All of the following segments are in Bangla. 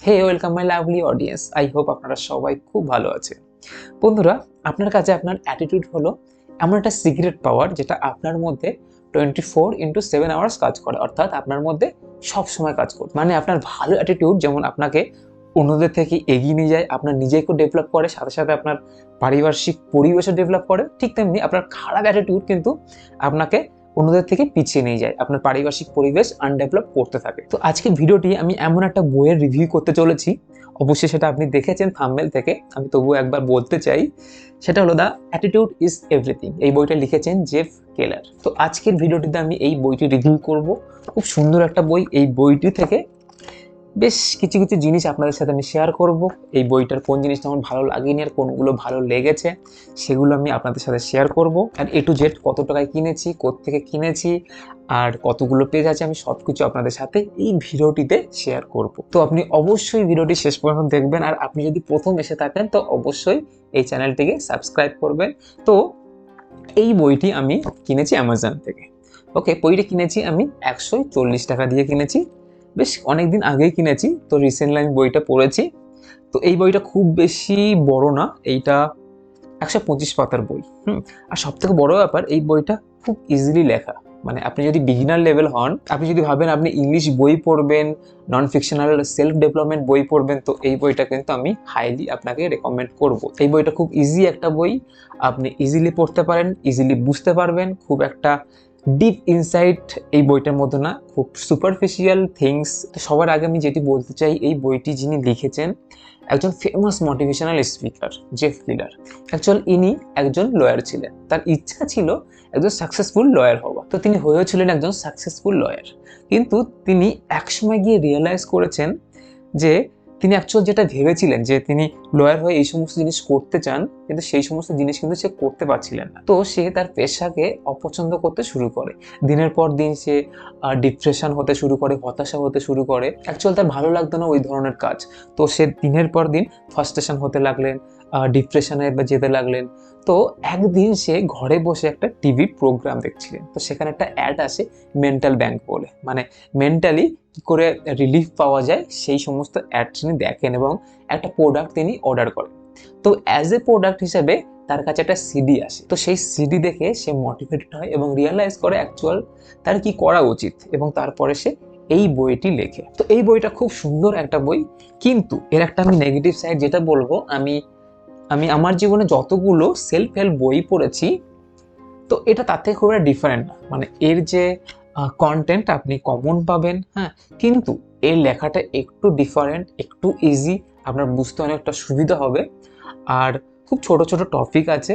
Hey welcome my lovely audience, I hope আপনারা সবাই খুব ভালো আছে। বন্ধুরা, আপনার কাছে আপনার অ্যাটিটিউড হলো এমন একটা সিক্রেট পাওয়ার যেটা আপনার মধ্যে 24/7 কাজ করে, অর্থাৎ আপনার মধ্যে সব সময় কাজ করে। মানে আপনার ভালো অ্যাটিটিউড যেমন আপনাকে অন্যদের থেকে এগিয়ে নিয়ে যায়, আপনার নিজেকেও ডেভেলপ করে, সাথে সাথে আপনার পারিপার্শ্বিক পরিবেশও ডেভেলপ করে, ঠিক তেমনি আপনার খারাপ অ্যাটিটিউড কিন্তু আপনাকে অন্যদের থেকে পিছিয়ে নিয়ে যায়, আপনার পারিপার্শ্বিক পরিবেশ আনডেভেলপ করতে থাকে। তো আজকের ভিডিওটি আমি এমন একটা বইয়ের রিভিউ করতে চলেছি, অবশ্যই সেটা আপনি দেখেছেন থাম্বনেল থেকে, আমি তবুও একবার বলতে চাই। সেটা হলো দ্য অ্যাটিটিউড ইজ এভরিথিং। এই বইটা লিখেছেন জেফ কেলার। তো আজকের ভিডিওটিতে আমি এই বইটি রিভিউ করব। খুব সুন্দর একটা বই। এই বইটি থেকে বেশ কিছু কিছু জিনিস আপনাদের সাথে আমি শেয়ার করব। এই বইটার কোন জিনিসটা আমার ভালো লাগেনি আর কোনগুলো ভালো লেগেছে সেগুলো আমি আপনাদের সাথে শেয়ার করব। আর এ টু জেড কত টাকায় কিনেছি, কোত্থেকে কিনেছি, আর কতগুলো পেজ আছে, আমি সব কিছু আপনাদের সাথে এই ভিডিওটিতে শেয়ার করব। তো আপনি অবশ্যই ভিডিওটি শেষ পর্যন্ত দেখবেন, আর আপনি যদি প্রথম এসে থাকেন তো অবশ্যই এই চ্যানেলটিকে সাবস্ক্রাইব করবেন। তো এই বইটি আমি কিনেছি অ্যামাজন থেকে। ওকে, বইটি কিনেছি আমি 140 টাকা দিয়ে কিনেছি। বেশ অনেকদিন আগেই কিনেছি, তো রিসেন্টলি আমি বইটা পড়েছি। তো এই বইটা খুব বেশি বড় না, এইটা 125 পাতার বই। আর সব থেকে বড় ব্যাপার, এই বইটা খুব ইজিলি লেখা। মানে আপনি যদি বিগিনার লেভেল হন, আপনি যদি ভাবেন আপনি ইংলিশ বই পড়বেন, নন ফিকশনাল সেলফ ডেভেলপমেন্ট বই পড়বেন, তো এই বইটা কিন্তু আমি হাইলি আপনাকে রেকমেন্ড করব। এই বইটা খুব ইজি একটা বই, আপনি ইজিলি পড়তে পারেন, ইজিলি বুঝতে পারবেন। খুব একটা ডিপ ইনসাইট এই বইটার মধ্যে না, খুব সুপারফিশিয়াল থিংস। তো সবার আগে আমি যেটি বলতে চাই, এই বইটি যিনি লিখেছেন একজন famous motivational speaker, Jeff কেলার। Actual ইনি একজন লয়ার ছিলেন, তার ইচ্ছা ছিল একজন সাকসেসফুল লয়ার হওয়া। তো তিনি হয়েছিলেন একজন সাকসেসফুল লয়ার, কিন্তু তিনি একসময় গিয়ে রিয়েলাইজ করেছেন যে তিনি অ্যাকচুয়াল যেটা ভেবেছিলেন যে তিনি লয়ার হয়ে এই সমস্ত জিনিস করতে চান, কিন্তু সেই সমস্ত জিনিস কিন্তু সে করতে পারছিলেন না। তো সে তার পেশাকে অপছন্দ করতে শুরু করে। দিনের পর দিন সে ডিপ্রেশন হতে শুরু করে, হতাশা হতে শুরু করে। অ্যাকচুয়াল তার ভালো লাগতো না ওই ধরনের কাজ। তো সে দিনের পর দিন ফ্রাস্ট্রেশন হতে লাগলেন, ডিপ্রেশনে যেতে লাগলেন। তো একদিন সে ঘরে বসে একটা টিভি প্রোগ্রাম দেখছিলেন। তো সেখানে একটা অ্যাড আসে মেন্টাল ব্যাংক বলে, মানে মেন্টালি কি করে রিলিফ পাওয়া যায় সেই সমস্ত অ্যাড তিনি দেখেন এবং একটা প্রোডাক্ট তিনি অর্ডার করেন। তো অ্যাজ এ প্রোডাক্ট হিসেবে তার কাছে একটা সিডি আসে। তো সেই সিডি দেখে সে মোটিভেটেড হয় এবং রিয়েলাইজ করে অ্যাকচুয়াল তার কি করা উচিত, এবং তারপরে সে এই বইটি লেখে। তো এই বইটা খুব সুন্দর একটা বই, কিন্তু এর একটা আমি নেগেটিভ সাইড যেটা বলবো, আমি আমার জীবনে যতগুলো সেলফ হেল্প বই পড়েছি, তো এটা তার থেকে খুব একটা ডিফারেন্ট না। মানে এর যে কন্টেন্ট আপনি কমন পাবেন, হ্যাঁ, কিন্তু এর লেখাটা একটু ডিফারেন্ট, একটু ইজি, আপনার বুঝতে অনেকটা সুবিধা হবে। আর খুব ছোট ছোট টপিক আছে।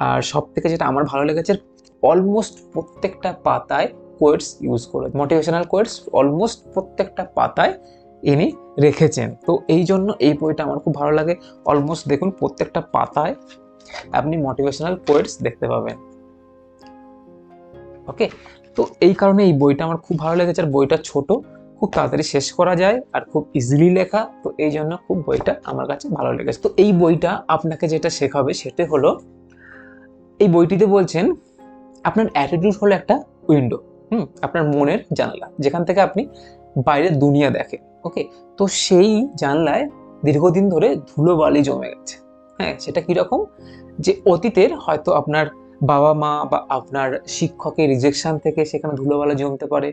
আর সব থেকে যেটা আমার ভালো লেগেছে, অলমোস্ট প্রত্যেকটা পাতায় কোয়েটস ইউজ করে, মোটিভেশনাল কোয়েটস অলমোস্ট প্রত্যেকটা পাতায় ইনি রেখেছেন। তো এই জন্য এই বইটা আমার খুব ভালো লাগে। অলমোস্ট দেখুন প্রত্যেকটা পাতায় আপনি মোটিভেশনাল কোয়েটস দেখতে পাবেন। ওকে, তো এই কারণে এই বইটা আমার খুব ভালো লেগেছে। আর বইটা ছোট, খুব তাড়াতাড়ি শেষ করা যায়, আর খুব ইজিলি লেখা। তো এই জন্য খুব বইটা আমার কাছে ভালো লেগেছে। তো এই বইটা আপনাকে যেটা শেখাবে সেটা হলো, এই বইটিতে বলছেন আপনার অ্যাটিটিউড হলো একটা উইন্ডো, আপনার মনের জানালা, যেখান থেকে আপনি বাইরের দুনিয়া দেখেন। ওকে, তো সেই জানলায় দীর্ঘদিন ধরে ধুলোবালি জমে গেছে। হ্যাঁ, সেটা কিরকম, যে অতীতের হয়তো আপনার বাবা মা বা আপনার শিক্ষকের রিজেকশন থেকে সেখানে ধুলোবালি জমতে পারে।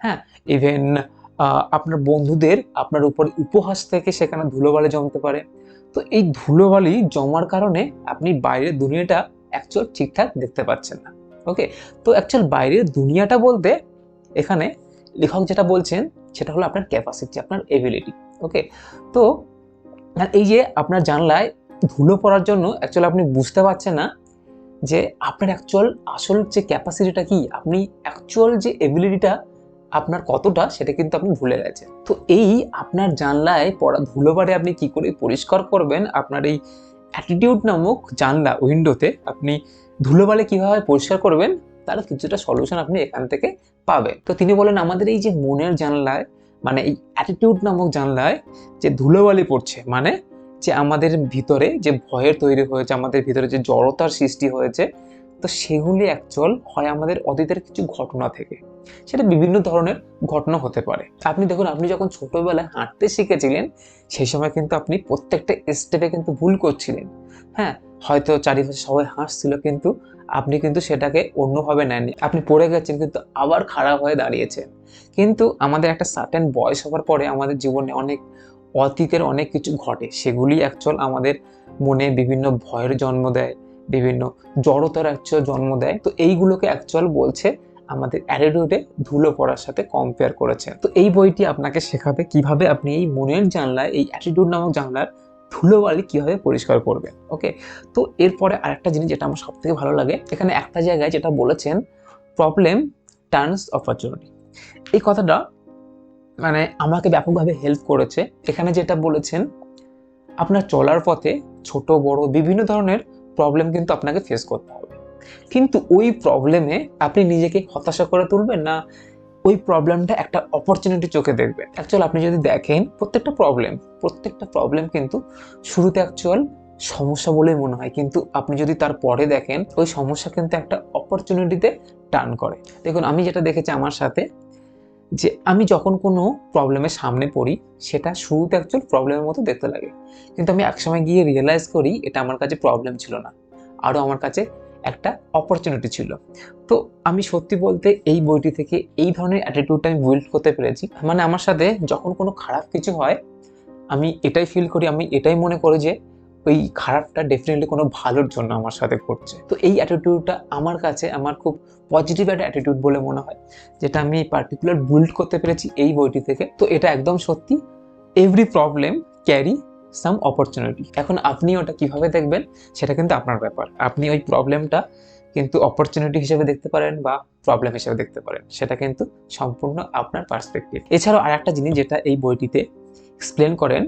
হ্যাঁ, ইভেন আপনার বন্ধুদের আপনার উপর উপহাস থেকে সেখানে ধুলোবালি জমতে পারে। তো এই ধুলোবালি জমার কারণে আপনি বাইরের দুনিয়াটা অ্যাকচুয়াল ঠিকঠাক দেখতে পাচ্ছেন না। ওকে, তো অ্যাকচুয়াল বাইরের দুনিয়াটা বলতে এখানে লেখক যেটা বলছেন সেটা হলো আপনার ক্যাপাসিটি, আপনার এবিলিটি। ওকে, তো এই যে আপনার জানলায় ধুলো পড়ার জন্য অ্যাকচুয়ালি আপনি বুঝতে পারছেন না যে আপনার অ্যাকচুয়াল আসল যে ক্যাপাসিটিটা কি, আপনি অ্যাকচুয়াল যে এবিলিটিটা আপনার কতটা, সেটা কিন্তু আপনি ভুলে গেছেন। তো এই আপনার জানলায় পড়া ধুলোবারে আপনি কি করে পরিষ্কার করবেন, আপনার এই অ্যাটিটিউড নামক জানলা উইন্ডোতে আপনি ধুলোবালি কিভাবে পরিষ্কার করবেন, তার কিছুটা সলিউশন আপনি এখান থেকে পাবেন। তো তিনি বলেন আমাদের এই যে মনের জানলায়, মানে এই অ্যাটিটিউড নামক জানলায় যে ধুলোবালি পড়ছে, মানে যে আমাদের ভিতরে যে ভয়ের তৈরি হয়েছে, আমাদের ভিতরে যে জড়তার সৃষ্টি হয়েছে, তো সেগুলি অ্যাকচুয়াল হয় আমাদের অতীতের কিছু ঘটনা থেকে, সেটা বিভিন্ন ধরনের ঘটনা হতে পারে। আপনি দেখুন, আপনি যখন ছোটবেলায় হাঁটতে শিখেছিলেন সেই সময় কিন্তু আপনি প্রত্যেকটা স্টেপে কিন্তু ভুল করছিলেন। হ্যাঁ, হয়তো চারিপাশে সবাই হাসছিল, কিন্তু আপনি কিন্তু সেটাকে অন্যভাবে নেননি, আপনি পড়ে গেছেন কিন্তু আবার খারাপ হয়ে দাঁড়িয়েছেন। কিন্তু আমাদের একটা সার্টেন বয়স হওয়ার পরে আমাদের জীবনে অনেক অতীতের অনেক কিছু ঘটে, সেগুলি অ্যাকচুয়াল আমাদের মনে বিভিন্ন ভয়ের জন্ম দেয়, বিভিন্ন জড়তার অ্যাকচুয়াল জন্ম দেয়। তো এইগুলোকে অ্যাকচুয়াল বলছে আমাদের অ্যাটিটিউডে ধুলো পড়ার সাথে কম্পেয়ার করেছেন। তো এই বইটি আপনাকে শেখাবে কিভাবে আপনি এই মনের জানলায়, এই অ্যাটিটিউড নামক জানলার ধুলোবালি কিভাবে পরিষ্কার করবেন। ওকে, তো এরপরে আরেকটা জিনিস যেটা আমার সব থেকে ভালো লাগে, এখানে একটা জায়গায় যেটা বলেছেন, প্রবলেম টার্নস অপরচুনিটি। এই কথাটা মানে আমাকে ব্যাপকভাবে হেল্প করেছে। এখানে যেটা বলেছেন, আপনার চলার পথে ছোট বড় বিভিন্ন ধরনের প্রবলেম কিন্তু আপনাকে ফেস করতে হবে, কিন্তু ওই প্রবলেমে আপনি নিজেকে হতাশা করে তুলবেন না, ওই প্রবলেমটা একটা অপরচুনিটি চোখে দেখবেন। অ্যাকচুয়াল আপনি যদি দেখেন প্রত্যেকটা প্রবলেম কিন্তু শুরুতে অ্যাকচুয়াল সমস্যা বলেই মনে হয়, কিন্তু আপনি যদি তারপরে দেখেন ওই সমস্যা কিন্তু একটা অপরচুনিটিতে টার্ন করে। দেখুন, আমি যেটা দেখেছি আমার সাথে, যে আমি যখন কোনো প্রবলেমের সামনে পড়ি সেটা শুরুতে অ্যাকচুয়াল প্রবলেমের মতো দেখতে লাগে, কিন্তু আমি একসময় গিয়ে রিয়েলাইজ করি এটা আমার কাছে প্রবলেম ছিল না, আরও আমার কাছে একটা অপরচুনিটি ছিল। তো আমি সত্যি বলতে এই বইটি থেকে এই ধরনের অ্যাটিটিউডটা আমি বিল্ড করতে পেরেছি। মানে আমার সাথে যখন কোনো খারাপ কিছু হয় আমি এটাই ফিল করি, আমি এটাই মনে করি যে ওই খারাপটা ডেফিনেটলি কোনো ভালোর জন্য আমার সাথে ঘটছে। তো এই অ্যাটিটিউডটা আমার কাছে আমার খুব পজিটিভ একটা অ্যাটিটিউড বলে মনে হয়, যেটা আমি পার্টিকুলার বিল্ড করতে পেরেছি এই বইটি থেকে। তো এটা একদম সত্যি, এভরি প্রবলেম ক্যারি সাম অপরচুনিটি। এখন আপনি ওটা কিভাবে দেখবেন সেটা কিন্তু আপনার ব্যাপার। আপনি ওই প্রবলেমটা কিন্তু অপরচুনিটি হিসেবে দেখতে পারেন বা প্রবলেম হিসেবে দেখতে পারেন, সেটা কিন্তু সম্পূর্ণ আপনার পার্সপেক্টিভ। এছাড়াও আরেকটা জিনিস যেটা এই বইটিতে এক্সপ্লেন করেন,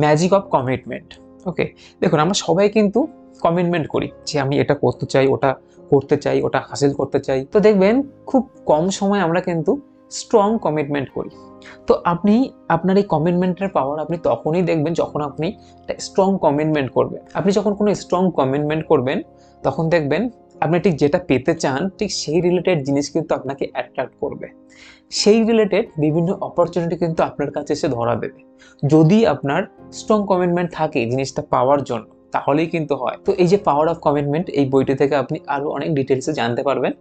ম্যাজিক অফ কমিটমেন্ট। ওকে, দেখুন আমরা সবাই কিন্তু কমিটমেন্ট করি যে আমি এটা করতে চাই, ওটা করতে চাই, ওটা হাসিল করতে চাই। তো দেখবেন খুব কম সময় আমরা কিন্তু স্ট্রং কমিটমেন্ট করি। তো আপনি আপনার এই কমিটমেন্টের পাওয়ার আপনি তখনই দেখবেন যখন আপনি একটা স্ট্রং কমিটমেন্ট করবেন। আপনি যখন কোনো স্ট্রং কমিটমেন্ট করবেন তখন দেখবেন আপনি ঠিক যেটা পেতে চান ঠিক সেই রিলেটেড জিনিস কিন্তু আপনাকে অ্যাট্রাক্ট করবে, সেই রিলেটেড বিভিন্ন অপরচুনিটি কিন্তু আপনার কাছে এসে ধরা দেবে। যদি আপনার স্ট্রং কমিটমেন্ট থাকে জিনিসটা পাওয়ার জন্য, তাহলেই কিন্তু হয়। তো এই যে পাওয়ার অফ কমিটমেন্ট, এই বইটি থেকে আপনি আরো অনেক ডিটেলসে জানতে পারবেন।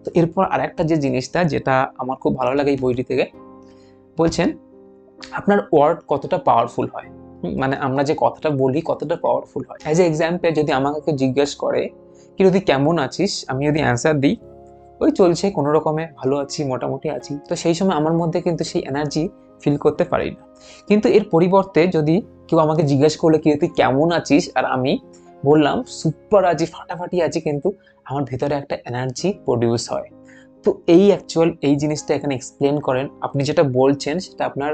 তো এরপর আরেকটা যে জিনিসটা যেটা আমার খুব ভালো লাগে এই বইটি থেকে, বলছেন আপনার ওয়ার্ড কতটা পাওয়ারফুল হয়, মানে আমরা যে কথাটা বলি কতটা পাওয়ারফুল হয়। অ্যাজ এ এক্সাম্পল, যদি আমাকে কেউ জিজ্ঞেস করে কি যদি কেমন আছিস, আমি যদি অ্যান্সার দিই ওই চলছে কোনো রকমে, ভালো আছি, মোটামুটি আছি, তো সেই সময় আমার মধ্যে কিন্তু সেই এনার্জি ফিল করতে পারি না। কিন্তু এর পরিবর্তে যদি কেউ আমাকে জিজ্ঞেস করলে কি তুই কেমন আছিস, আর আমি বললাম সুপার আছি, ফাটাফাটি আছি, কিন্তু আমার ভেতরে একটা এনার্জি প্রডিউস হয়। তো এই অ্যাকচুয়াল এই জিনিসটা এখানে এক্সপ্লেন করেন, আপনি যেটা বলছেন সেটা আপনার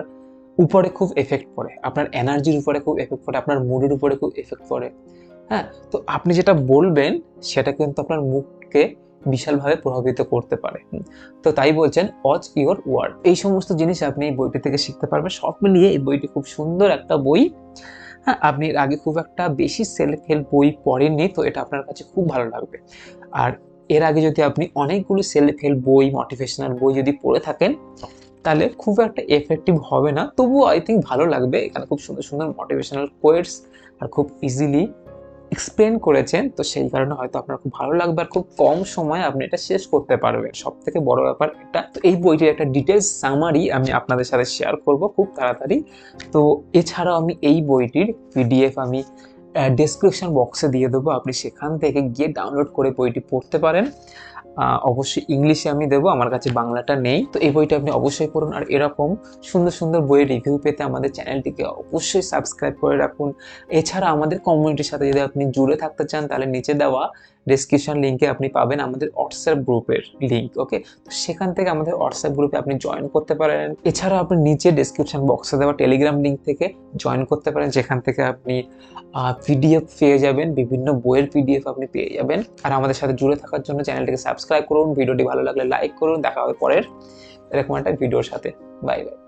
উপরে খুব এফেক্ট পড়ে, আপনার এনার্জির উপরে খুব এফেক্ট পড়ে, আপনার মুডের উপরে খুব এফেক্ট পড়ে। হ্যাঁ, তো আপনি যেটা বলবেন সেটা কিন্তু আপনার মুডকে বিশালভাবে প্রভাবিত করতে পারে। তো তাই বলছেন ওয়াচ ইওর ওয়ার্ড। এই সমস্ত জিনিস আপনি এই বইটি থেকে শিখতে পারবেন। সব মিলিয়ে এই বইটি খুব সুন্দর একটা বই। হ্যাঁ, আপনি এর আগে খুব একটা বেশি সেলফ হেল্প বই পড়েননি, তো এটা আপনার কাছে খুব ভালো লাগবে। আর এর আগে যদি আপনি অনেকগুলো সেলফ হেল্প বই, মোটিভেশনাল বই যদি পড়ে থাকেন তাহলে খুব একটা এফেক্টিভ হবে না, তবুও আই থিঙ্ক ভালো লাগবে। এখানে খুব সুন্দর সুন্দর মোটিভেশনাল কোয়েটস আর খুব ইজিলি এক্সপ্লেন করেছেন, তো সেই কারণে হয়তো আপনার খুব ভালো লাগবে আর খুব কম সময়ে আপনি এটা শেষ করতে পারবেন। সব থেকে বড় ব্যাপার এটা। তো এই বইটির একটা ডিটেলস সামারি আমি আপনাদের সাথে শেয়ার করব খুব তাড়াতাড়ি। তো এছাড়াও আমি এই বইটির পিডিএফ আমি ডেসক্রিপশন বক্সে দিয়ে দেবো, আপনি সেখান থেকে গিয়ে ডাউনলোড করে বইটি পড়তে পারেন। অবশ্যই ইংলিশে আমি দেবো, আমার কাছে বাংলাটা নেই। তো এই বইটা আপনি অবশ্যই পড়ুন, আর এরকম সুন্দর সুন্দর বইয়ের রিভিউ পেতে আমাদের চ্যানেলটিকে অবশ্যই সাবস্ক্রাইব করে রাখুন। এছাড়া আমাদের কমিউনিটির সাথে যদি আপনি জুড়ে থাকতে চান তাহলে নিচে দেওয়া ডেসক্রিপশন লিঙ্কে আপনি পাবেন আমাদের হোয়াটসঅ্যাপ গ্রুপের লিঙ্ক। ওকে, তো সেখান থেকে আমাদের হোয়াটসঅ্যাপ গ্রুপে আপনি জয়েন করতে পারেন। এছাড়া আপনি নিচে ডেসক্রিপশন বক্সে দেওয়া টেলিগ্রাম লিঙ্ক থেকে জয়েন করতে পারেন, যেখান থেকে আপনি পিডিএফ পেয়ে যাবেন, বিভিন্ন বইয়ের পিডিএফ আপনি পেয়ে যাবেন। আর আমাদের সাথে জুড়ে থাকার জন্য চ্যানেলটিকে সাবস্ক্রাইব করুন, ভিডিওটি ভালো লাগলে লাইক করুন। দেখা হবে পরের এরকম একটা ভিডিওর সাথে। Bye bye.